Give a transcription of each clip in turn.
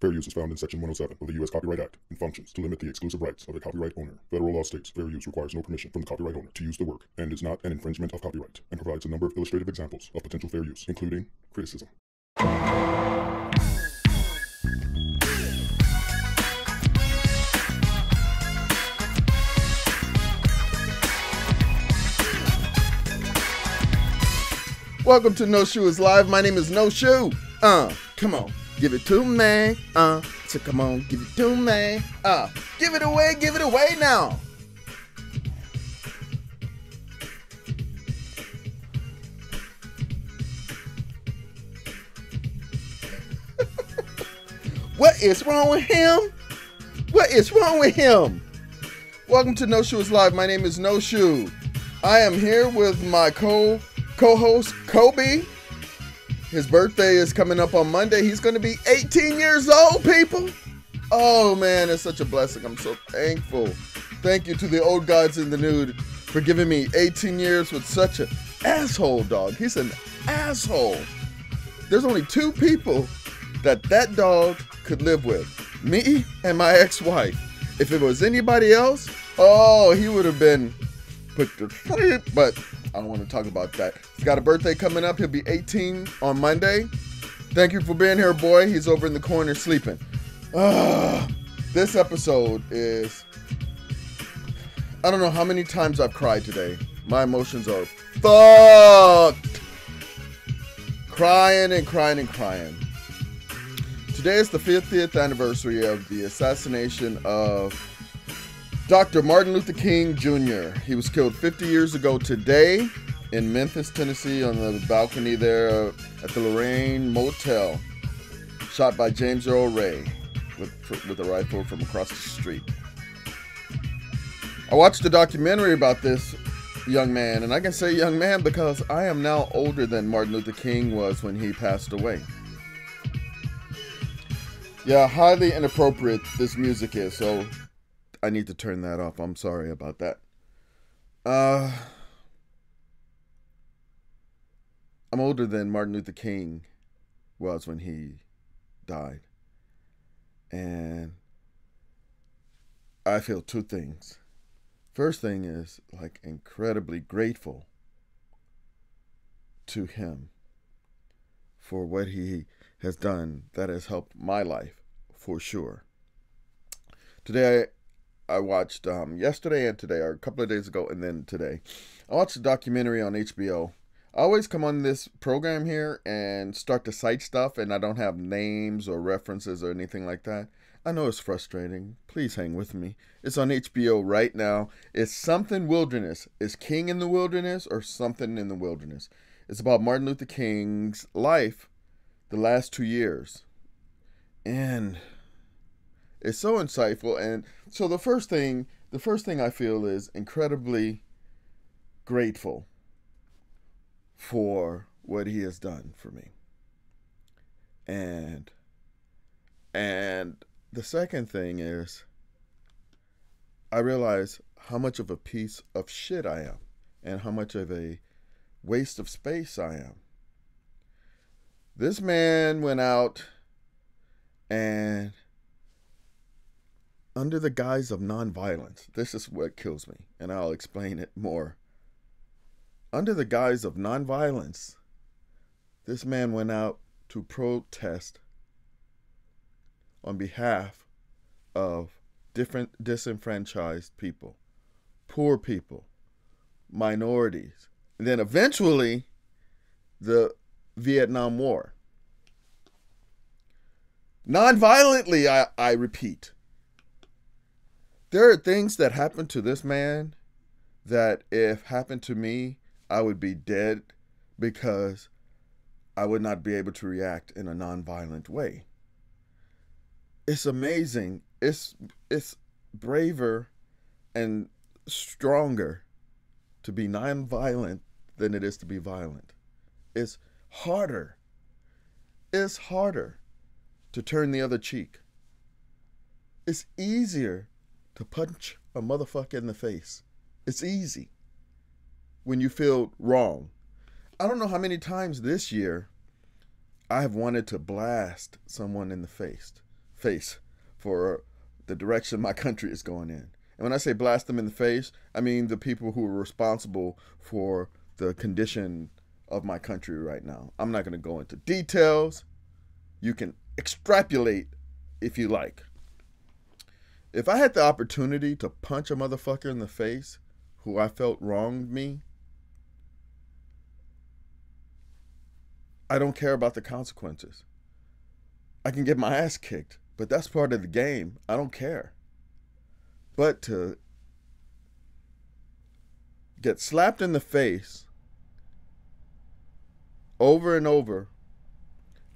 Fair use is found in Section 107 of the U.S. Copyright Act and functions to limit the exclusive rights of a copyright owner. Federal law states fair use requires no permission from the copyright owner to use the work and is not an infringement of copyright, and provides a number of illustrative examples of potential fair use, including criticism. Welcome to No Shoe is Live. My name is No Shoe. Come on. Give it to me. So come on, give it to me. Give it away now. What is wrong with him? What is wrong with him? Welcome to No Shoe is Live. My name is No Shoe. I am here with my co-host, Kobe. His birthday is coming up on Monday. He's going to be 18 years old, people. Oh, man, it's such a blessing. I'm so thankful. Thank you to the old gods in the nude for giving me 18 years with such an asshole dog. He's an asshole. There's only two people that dog could live with. Me and my ex-wife. If it was anybody else, oh, he would have been put to sleep, but I don't want to talk about that. He's got a birthday coming up. He'll be 18 on Monday. Thank you for being here, boy. He's over in the corner sleeping. This episode is... I don't know how many times I've cried today. My emotions are fucked. Crying and crying and crying. Today is the 50th anniversary of the assassination of Dr. Martin Luther King Jr. He was killed 50 years ago today in Memphis, Tennessee, on the balcony there at the Lorraine Motel, shot by James Earl Ray with a rifle from across the street. I watched a documentary about this young man, and I can say young man because I am now older than Martin Luther King was when he passed away. Yeah, highly inappropriate this music is, so I need to turn that off. I'm sorry about that. I'm older than Martin Luther King was when he died. And I feel two things. First thing is, like, incredibly grateful to him for what he has done that has helped my life, for sure. Today, I watched yesterday and today, or a couple of days ago and then today, I watched a documentary on HBO. I always come on this program here and start to cite stuff, and I don't have names or references or anything like that. I know it's frustrating. Please hang with me. It's on HBO right now. It's Something Wilderness. Is King in the Wilderness or Something in the Wilderness? It's about Martin Luther King's life the last 2 years. And it's so insightful. And so the first thing I feel is incredibly grateful for what he has done for me. And the second thing is I realize how much of a piece of shit I am and how much of a waste of space I am. This man went out and under the guise of nonviolence, this is what kills me, and I'll explain it more. Under the guise of nonviolence, this man went out to protest on behalf of different disenfranchised people, poor people, minorities, and then eventually the Vietnam War. Non-violently, I repeat. There are things that happened to this man that if happened to me, I would be dead because I would not be able to react in a non-violent way. It's amazing. It's braver and stronger to be non-violent than it is to be violent. It's harder. It's harder to turn the other cheek. It's easier to punch a motherfucker in the face. It's easy when you feel wrong. I don't know how many times this year I have wanted to blast someone in the face for the direction my country is going in. And when I say blast them in the face, I mean the people who are responsible for the condition of my country right now. I'm not going to go into details. You can extrapolate if you like. If I had the opportunity to punch a motherfucker in the face who I felt wronged me, I don't care about the consequences. I can get my ass kicked, but that's part of the game. I don't care. But to get slapped in the face over and over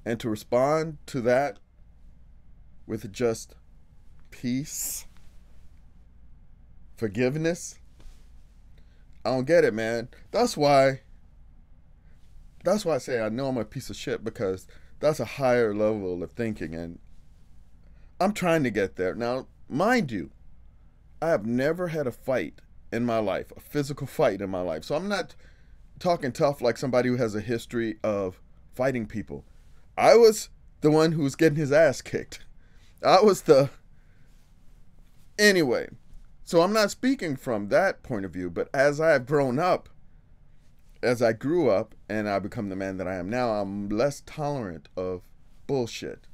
and to respond to that with just peace, forgiveness, I don't get it, man. That's why I say I know I'm a piece of shit, because that's a higher level of thinking, and I'm trying to get there. Now, mind you, I have never had a fight in my life, a physical fight in my life. So I'm not talking tough like somebody who has a history of fighting people. I was the one who was getting his ass kicked. Anyway, so I'm not speaking from that point of view, but as I have grown up, as I grew up and I become the man that I am now, I'm less tolerant of bullshit.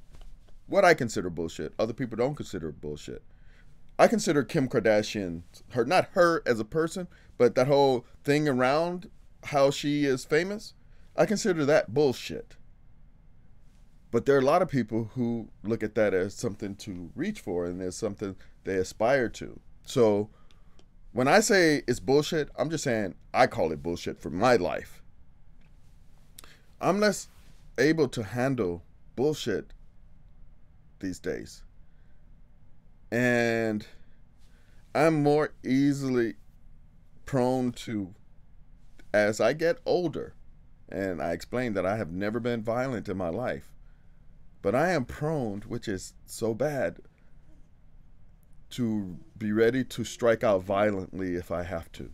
What I consider bullshit, other people don't consider bullshit. I consider Kim Kardashian, not her as a person, but that whole thing around how she is famous, I consider that bullshit. But there are a lot of people who look at that as something to reach for and as something they aspire to. So when I say it's bullshit, I'm just saying I call it bullshit for my life. I'm less able to handle bullshit these days. And I'm more easily prone to, as I get older, and I explained that I have never been violent in my life, but I am prone, which is so bad, to be ready to strike out violently if I have to.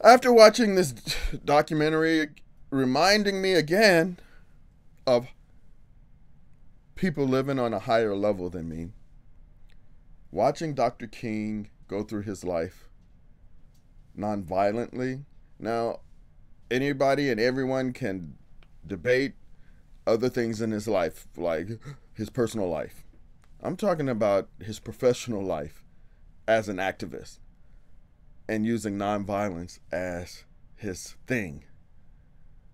After watching this documentary, reminding me again of people living on a higher level than me, watching Dr. King go through his life non-violently. Now, anybody and everyone can debate other things in his life, like his personal life. I'm talking about his professional life as an activist and using nonviolence as his thing.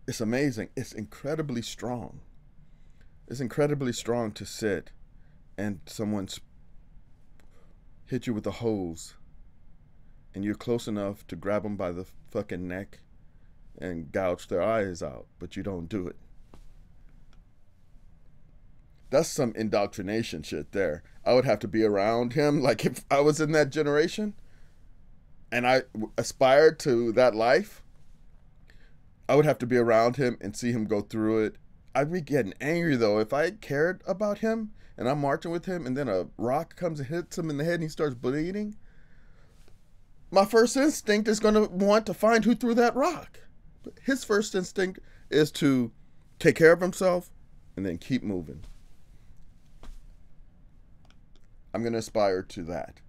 It's amazing. It's incredibly strong. It's incredibly strong to sit and someone's hit you with a hose and you're close enough to grab them by the fucking neck and gouge their eyes out, but you don't do it. That's some indoctrination shit there. I would have to be around him. Like if I was in that generation and I aspired to that life, I would have to be around him and see him go through it. I'd be getting angry though. If I cared about him and I'm marching with him and then a rock comes and hits him in the head and he starts bleeding, my first instinct is going to want to find who threw that rock. But his first instinct is to take care of himself and then keep moving. I'm going to aspire to that.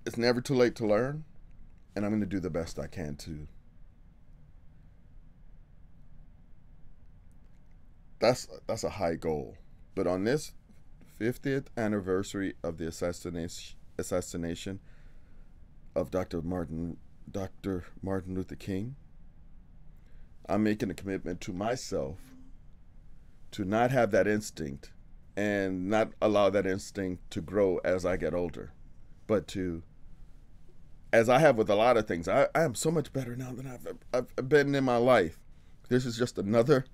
It's never too late to learn, and I'm going to do the best I can to. That's a high goal. But on this 50th anniversary of the assassination of Dr. Martin Luther King, I'm making a commitment to myself to not have that instinct and not allow that instinct to grow as I get older, but to, as I have with a lot of things, I am so much better now than I've been in my life. This is just another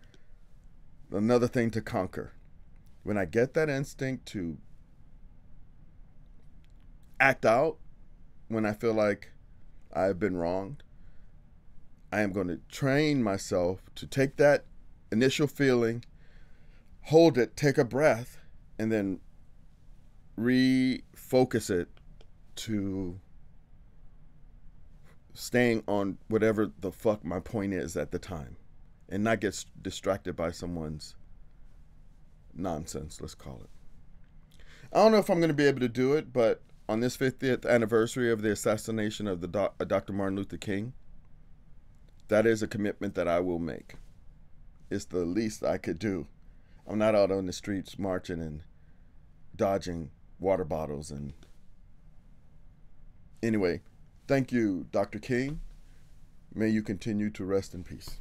thing to conquer. When I get that instinct to act out when I feel like I've been wronged, I am going to train myself to take that initial feeling, hold it, take a breath, and then refocus it to staying on whatever the fuck my point is at the time, and not get distracted by someone's nonsense, let's call it. I don't know if I'm going to be able to do it, but on this 50th anniversary of the assassination of Dr. Martin Luther King, that is a commitment that I will make. It's the least I could do. I'm not out on the streets marching and dodging water bottles. And anyway, thank you, Dr. King. May you continue to rest in peace.